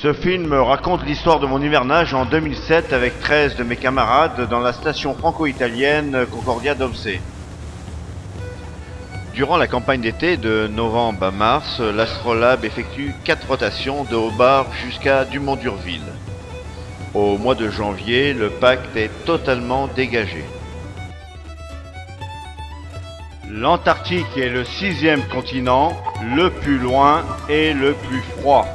Ce film raconte l'histoire de mon hivernage en 2007 avec 13 de mes camarades dans la station franco-italienne Concordia Domsée. Durant la campagne d'été de novembre à mars, l'Astrolabe effectue 4 rotations de Hobart jusqu'à Dumont-d'Urville. Au mois de janvier, le pacte est totalement dégagé. L'Antarctique est le 6e continent, le plus loin et le plus froid.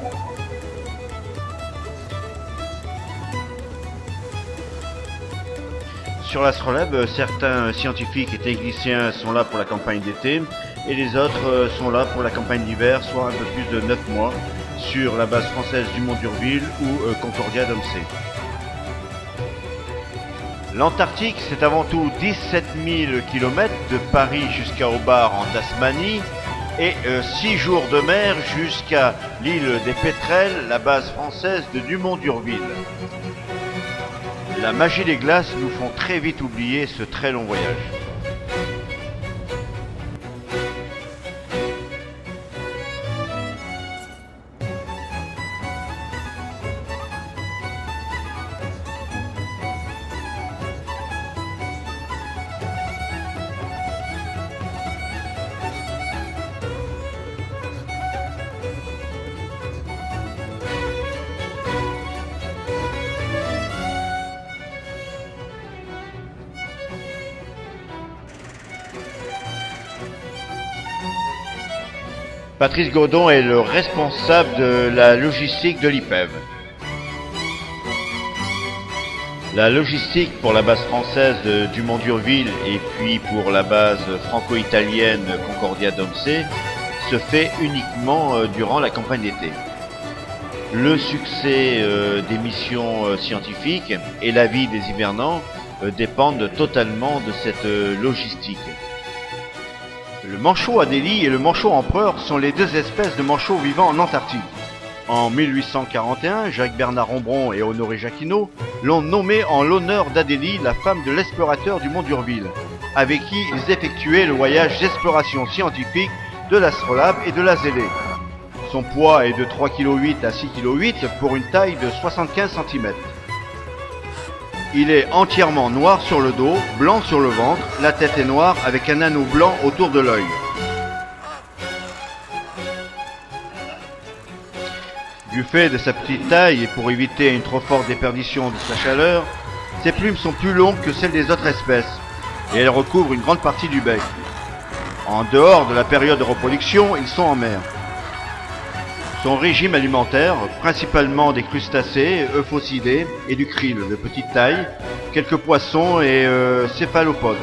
Sur l'Astrolabe, certains scientifiques et techniciens sont là pour la campagne d'été et les autres sont là pour la campagne d'hiver, soit un peu plus de 9 mois, sur la base française Dumont-d'Urville ou Concordia Domsée. L'Antarctique, c'est avant tout 17 000 km de Paris jusqu'à Hobart en Tasmanie et 6 jours de mer jusqu'à l'île des Pétrels, la base française de Dumont-d'Urville. La magie des glaces nous font très vite oublier ce très long voyage. Patrice Godon est le responsable de la logistique de l'IPEV. La logistique pour la base française de Dumont-d'Urville et puis pour la base franco-italienne Concordia Domsée se fait uniquement durant la campagne d'été. Le succès des missions scientifiques et la vie des hivernants dépendent totalement de cette logistique. Le manchot Adélie et le manchot empereur sont les deux espèces de manchots vivant en Antarctique. En 1841, Jacques-Bernard Rombron et Honoré Jacquinot l'ont nommé en l'honneur d'Adélie, la femme de l'explorateur Dumont-d'Urville, avec qui ils effectuaient le voyage d'exploration scientifique de l'Astrolabe et de la Zélée. Son poids est de 3,8 kg à 6,8 kg pour une taille de 75 cm. Il est entièrement noir sur le dos, blanc sur le ventre, la tête est noire avec un anneau blanc autour de l'œil. Du fait de sa petite taille et pour éviter une trop forte déperdition de sa chaleur, ses plumes sont plus longues que celles des autres espèces et elles recouvrent une grande partie du bec. En dehors de la période de reproduction, ils sont en mer. Son régime alimentaire, principalement des crustacés, euphocidés et du krill de petite taille, quelques poissons et céphalopodes.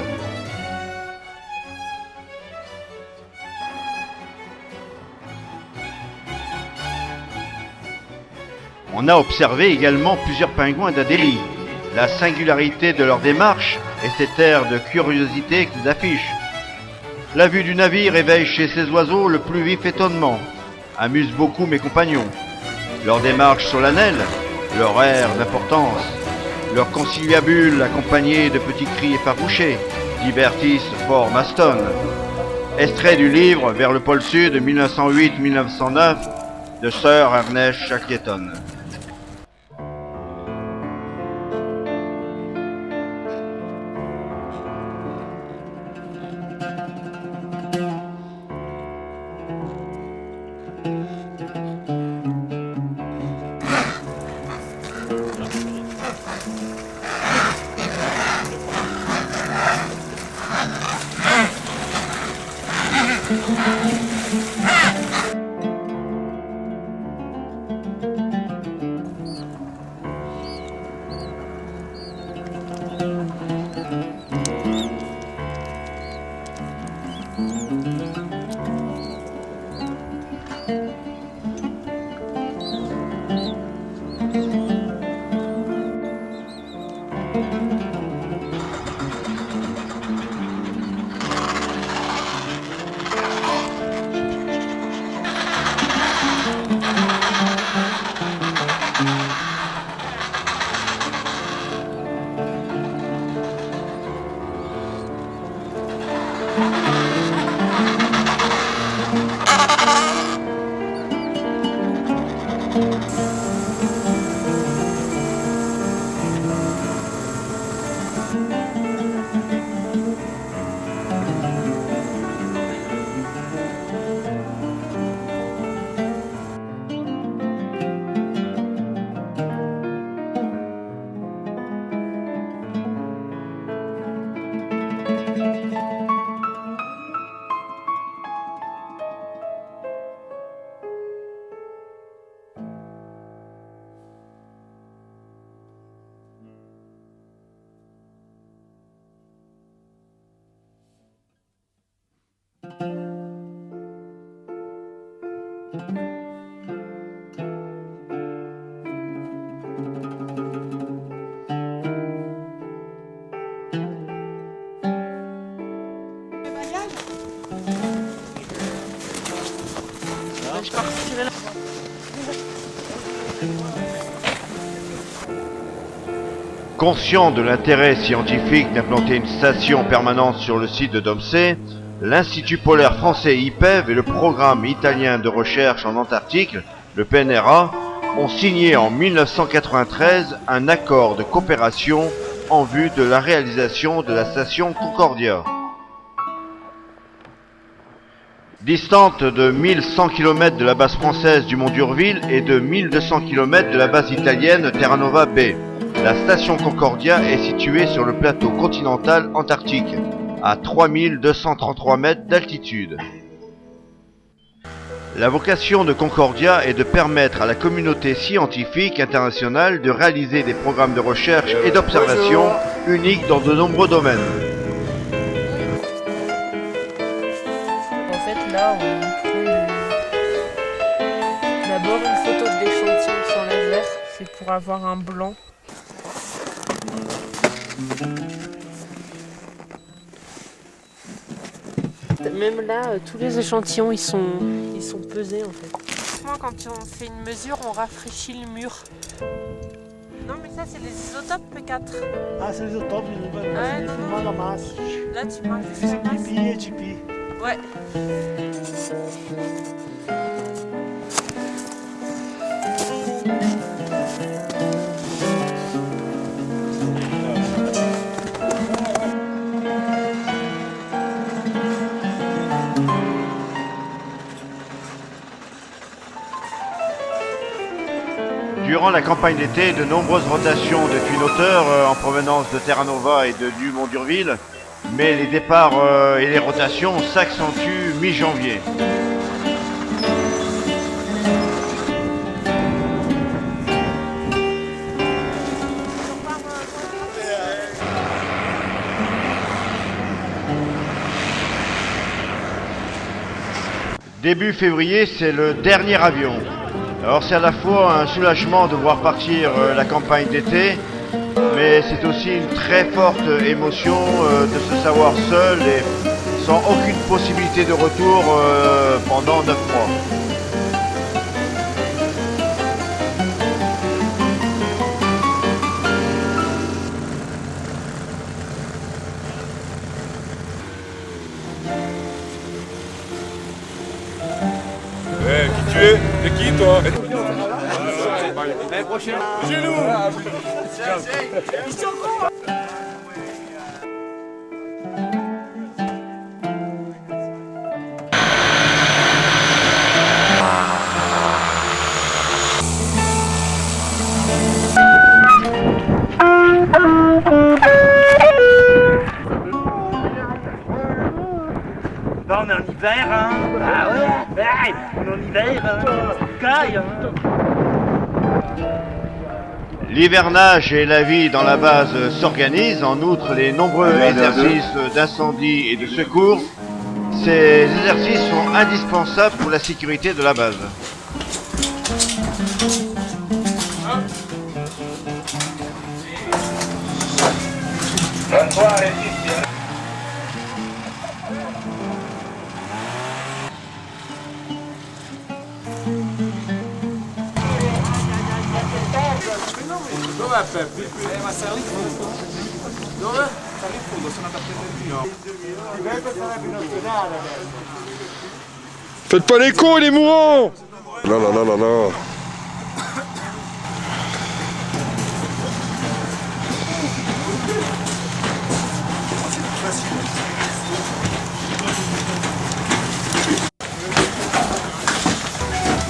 On a observé également plusieurs pingouins d'Adélie. La singularité de leur démarche et cet air de curiosité qu'ils affichent. La vue du navire éveille chez ces oiseaux le plus vif étonnement. Amuse beaucoup mes compagnons. Leur démarche solennelle, leur air d'importance, leur conciliabule accompagné de petits cris effarouchés divertissent Fort Maston. Extrait du livre Vers le pôle Sud 1908-1909 de Sir Ernest Shackleton. Conscient de l'intérêt scientifique d'implanter une station permanente sur le site de Domsée, l'Institut polaire français IPEV et le programme italien de recherche en Antarctique, le PNRA, ont signé en 1993 un accord de coopération en vue de la réalisation de la station Concordia. Distante de 1100 km de la base française du Mont d'Urville et de 1200 km de la base italienne Terranova B, la station Concordia est située sur le plateau continental antarctique, à 3233 mètres d'altitude. La vocation de Concordia est de permettre à la communauté scientifique internationale de réaliser des programmes de recherche et d'observation uniques dans de nombreux domaines. En fait, là, on peut d'abord une photo de l'échantillon sans laser, c'est pour avoir un blanc. Même là, tous les échantillons, ils sont pesés en fait. Quand on fait une mesure, on rafraîchit le mur. Non mais ça c'est les isotopes P4. Ah, c'est les isotopes, Ouais, non, la masse. Là tu parles de la masse. GP et GP. Ouais. Durant la campagne d'été, de nombreuses rotations de tuinoteurs en provenance de Terranova et du Mont d'Urville, mais les départs et les rotations s'accentuent mi-janvier. Début février, c'est le dernier avion. Alors c'est à la fois un soulagement de voir partir la campagne d'été, mais c'est aussi une très forte émotion de se savoir seul et sans aucune possibilité de retour pendant 9 mois. Qui tu es? T'es qui toi? Gelou. Bah, on est en hiver, hein. Ah ouais, on est en hiver, hein. Caille, hein. L'hivernage et la vie dans la base s'organisent. En outre, les nombreux exercices d'incendie et de secours. Ces exercices sont indispensables pour la sécurité de la base. Faites pas les cons, les mourants! Non, non, non, non, non.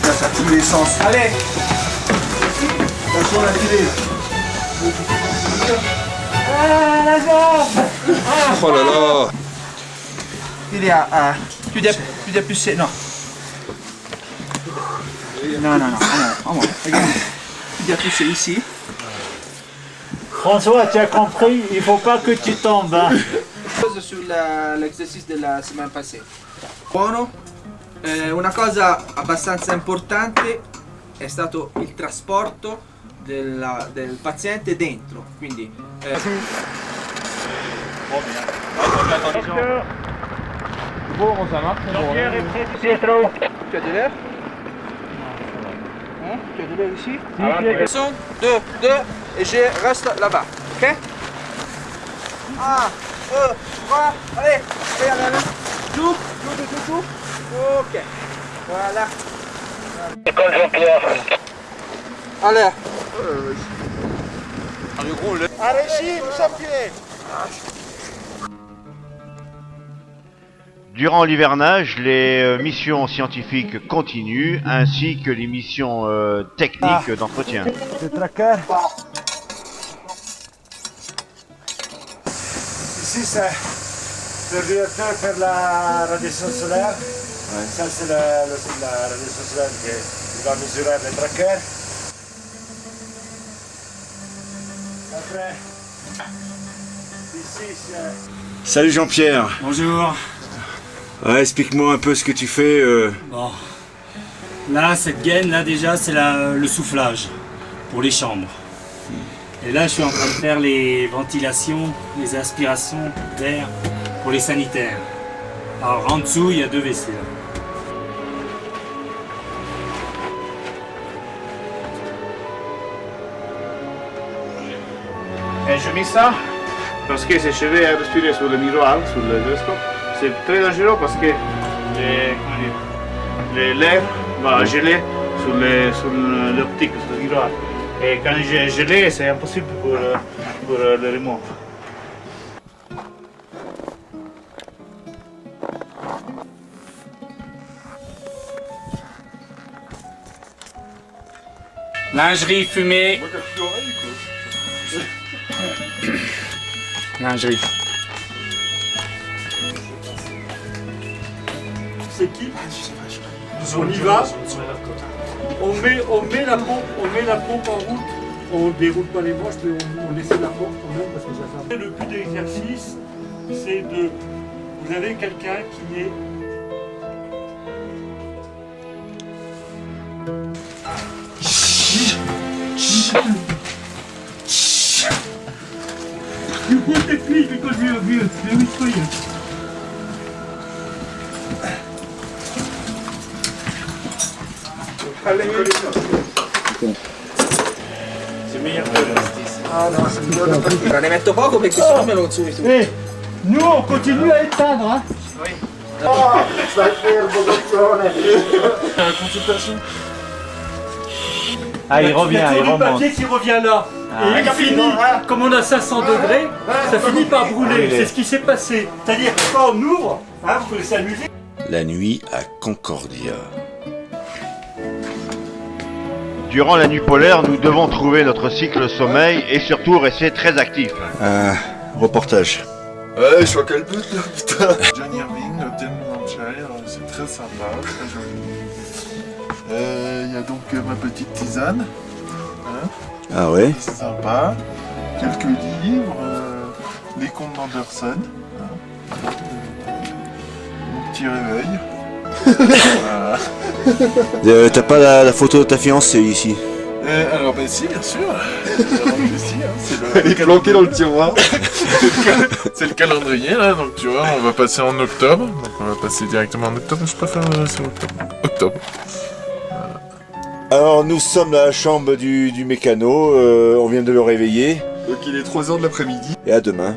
Ça tous les sens. Allez! Attention la télé. Ah, la jambe. Oh là là! Il est à... Tu dois pousser. Non. Non, non, non. Regarde. Tu dois pousser ici. François, tu as compris, il faut pas que tu tombes. Hein. Sur l'exercice de la semaine passée. Buono. Una cosa abbastanza importante è stato il trasporto del paziente dentro, quindi Tu as de l'air? Hein? Tu as de l'air ici? Son, deux, et je reste là-bas, ok? 1, 2, 3, allez, regarde, tout, ok, voilà. Allez. Un régime, Jean-Pierre. Durant l'hivernage, les missions scientifiques continuent, ainsi que les missions techniques d'entretien. Le tracker. Ici, c'est le réacteur pour la radiation solaire. Ça, c'est la radiation solaire qui va mesurer le tracker. Après, ici, c'est... Salut Jean-Pierre. Bonjour. Ouais, explique-moi un peu ce que tu fais. Bon. Là, cette gaine, là déjà, c'est le soufflage pour les chambres. Et là, je suis en train de faire les ventilations, les aspirations d'air pour les sanitaires. Alors, en dessous, il y a 2 WC. Là. Et je mets ça parce que si je vais respirer sur le miroir, sur le télescope, c'est très dangereux parce que l'air va geler sur l'optique, sur le miroir. Et quand j'ai gelé, c'est impossible pour le remontrer. Lingerie fumée. Lingerie. C'est qui? On y va. On met la pompe en route. On déroule pas les manches, mais on laisse la pompe quand même parce que ça fait. Le but de l'exercice, c'est de. Vous avez quelqu'un qui est. You protect me because we are good. Very quiet. C'est meilleur que le Ah no, se mi ne metto poco perché sennò me lo subito. Nous, on continue à éteindre, hein? Oui. Ah, il revient, Il y a toujours du papier qui revient là. Et il finit, comme on a 500 degrés, ça finit par brûler. C'est ce qui s'est passé. C'est-à-dire que quand on ouvre, il faut s'amuser. La nuit à Concordia. Durant la nuit polaire, nous devons trouver notre cycle sommeil et surtout rester très actifs. Reportage. Ouais, je vois quel but là, putain. John Irving, l'hôtel Hampshire, c'est très sympa, très joli. Il y a donc ma petite tisane, hein, Ah ouais. c'est sympa. Quelques livres, les contes d'Anderson, hein. Mon petit réveil. Voilà. T'as pas la photo de ta fiancée ici? Alors ben si, bien sûr. Ici, hein, c'est planqué dans le tiroir. C'est le calendrier là, donc tu vois, on va passer en octobre. Donc on va passer directement en octobre. Je préfère c'est octobre. Alors nous sommes dans la chambre du mécano, on vient de le réveiller. Donc il est 3h de l'après-midi. Et à demain.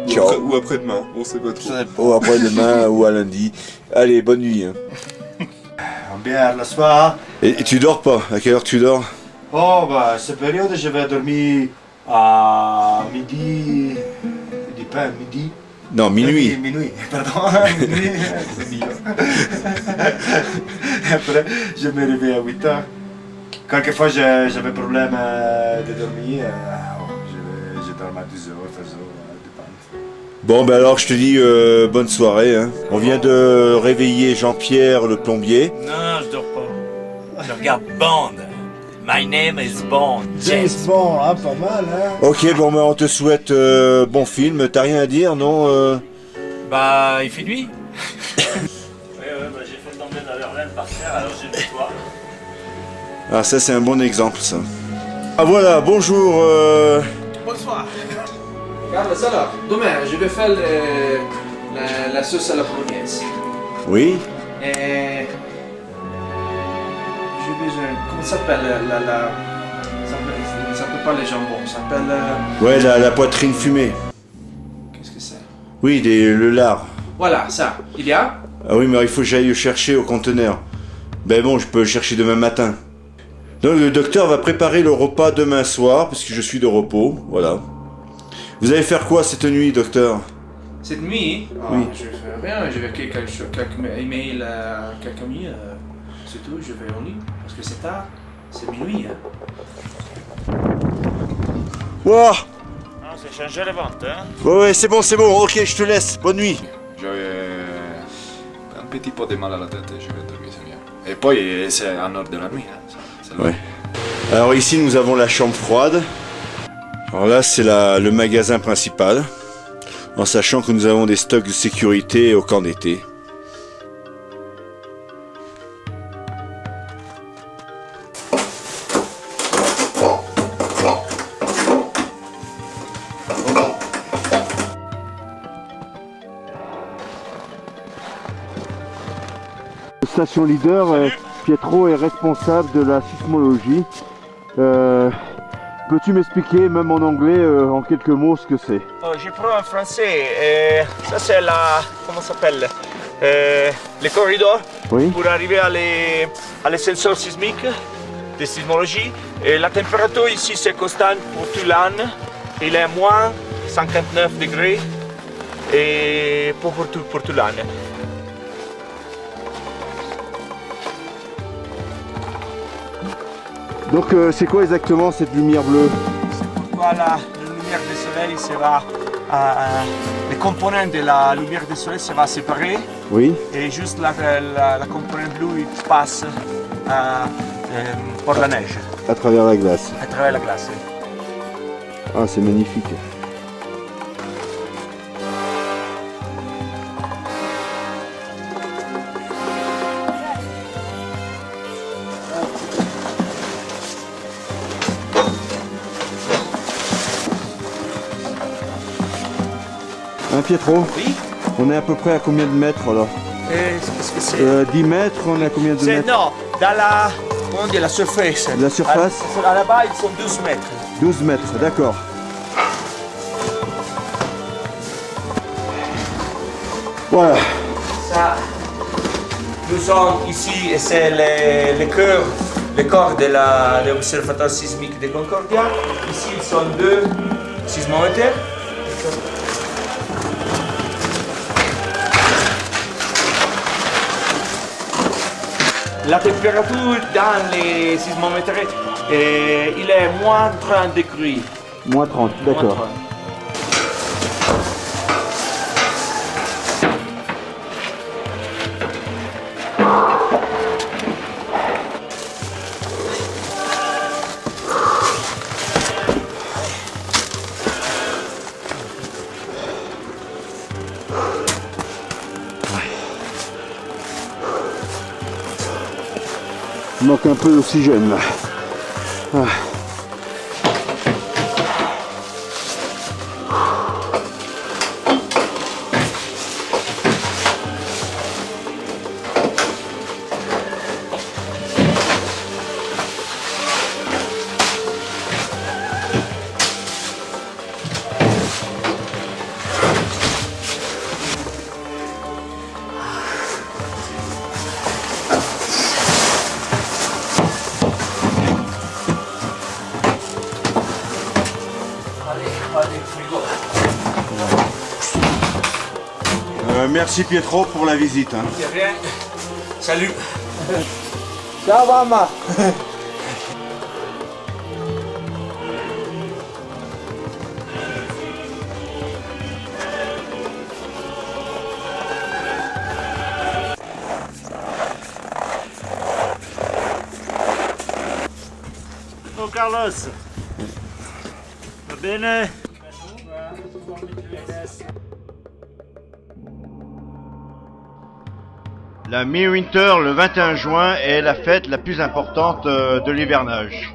Ciao. Ou après-demain, on sait pas trop. Ou après-demain ou à lundi. Allez, bonne nuit. Hein. Bien, le soir. Et tu dors pas? À quelle heure tu dors? Oh, bah, cette période, je vais dormir à midi. Pas midi. Non, minuit. Minuit, pardon. Minuit, c'est mieux. Après, je me réveille à 8h. Quelquefois, j'avais problème de dormir. Je dors à 12h, 13h. Bon, ben alors je te dis bonne soirée. Hein. On vient de réveiller Jean-Pierre, le plombier. Non, je dors pas. Je regarde Bond. My name is Bond. James Bond, hein, pas mal, hein. Ok, bon, ben on te souhaite bon film. T'as rien à dire, non Bah, il fait nuit. j'ai fait tomber la verlaine par terre, alors je nettoie. Ah, ça, c'est un bon exemple, ça. Ah, voilà, bonjour. Bonsoir. Regarde ça là. Demain, je vais faire la sauce à la bolognaise. Oui. Et j'ai besoin. Comment ça s'appelle ça s'appelle pas les jambons, ça s'appelle. Ouais, la poitrine fumée. Qu'est-ce que c'est? Oui, le lard. Voilà, ça. Il y a? Ah oui, mais il faut que j'aille le chercher au conteneur. Ben bon, je peux le chercher demain matin. Donc le docteur va préparer le repas demain soir, puisque je suis de repos, voilà. Vous allez faire quoi cette nuit, docteur? Cette nuit? Oui. Je vais rien, je vais quelques emails, quelques nuits, c'est tout, je vais au lit. Parce que c'est tard, c'est minuit. Hein. Wow. Non, c'est changer les ventes, hein. Ouais, c'est bon, ok, je te laisse, bonne nuit. J'avais un petit peu de mal à la tête et je vais dormir, c'est bien. Et puis, c'est à l'heure de la nuit, hein. Ouais. Alors ici, nous avons la chambre froide. Alors là, c'est le magasin principal. En sachant que nous avons des stocks de sécurité au camp d'été. Station leader, Pietro est responsable de la sismologie. Peux-tu m'expliquer, même en anglais, en quelques mots, ce que c'est? Je prends en français, ça c'est comment ça s'appelle? Les corridors Oui. pour arriver à les sensors sismiques de sismologie. Et la température ici c'est constante pour tout l'année. Il est moins 59 degrés et pour tout l'année. Donc c'est quoi exactement cette lumière bleue? C'est pourquoi la lumière du soleil les composants de la lumière du soleil se va séparer. Oui. Et juste la composante bleue il passe pour la neige. À travers la glace. À travers la glace. Ah, c'est magnifique. Hein, Pietro? Oui. On est à peu près à combien de mètres là? Qu'est-ce que c'est? 10 mètres, on est à combien de mètres? Non, dans la, comment dire, la surface. La surface? Là-bas, ils sont 12 mètres. 12 mètres, d'accord. Voilà. Ça, nous sommes ici et c'est le corps de l'observatoire sismique de Concordia. Ici, ils sont 2 sismomètres. La température dans les sismomètres, il est moins 30 degrés. Moins 30, d'accord. Moins 30. Il manque un peu d'oxygène là. Ah. Merci Pietro pour la visite. Hein. De rien. Salut. Ciao mamma. Oh Carlos, va bene? La mi-winter, le 21 juin, est la fête la plus importante de l'hivernage.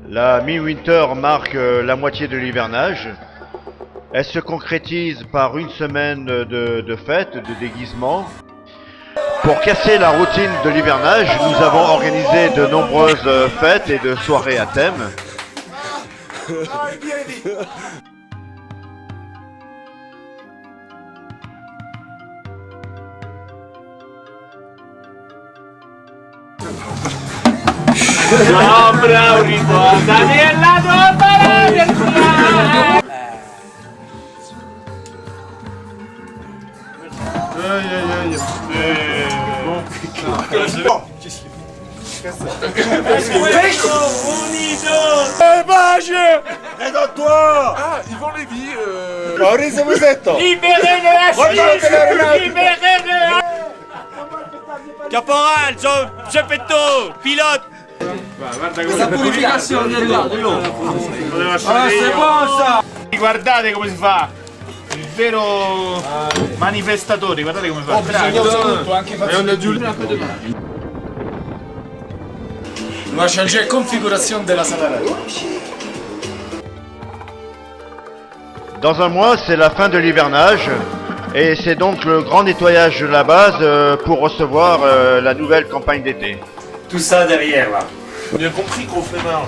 La mi-winter marque la moitié de l'hivernage. Elle se concrétise par une semaine de fêtes, de déguisements. Pour casser la routine de l'hivernage, nous avons organisé de nombreuses fêtes et de soirées à thème. Présente-toi. Ah, Yvan Lévy. Maurizio Musetto. Caporal, Geppetto, pilote. Questa purificazione dell'uomo. Guardate come si fa! Il vero manifestatore, guardate come fa! On va changer la configuration de la salle. Dans un mois, c'est la fin de l'hivernage et c'est donc le grand nettoyage de la base pour recevoir la nouvelle campagne d'été. Tout ça derrière là. Bien compris qu'on fait marre.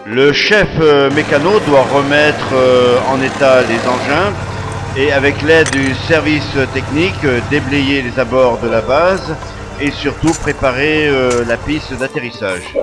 Le chef mécano doit remettre en état les engins et avec l'aide du service technique déblayer les abords de la base et surtout préparer la piste d'atterrissage.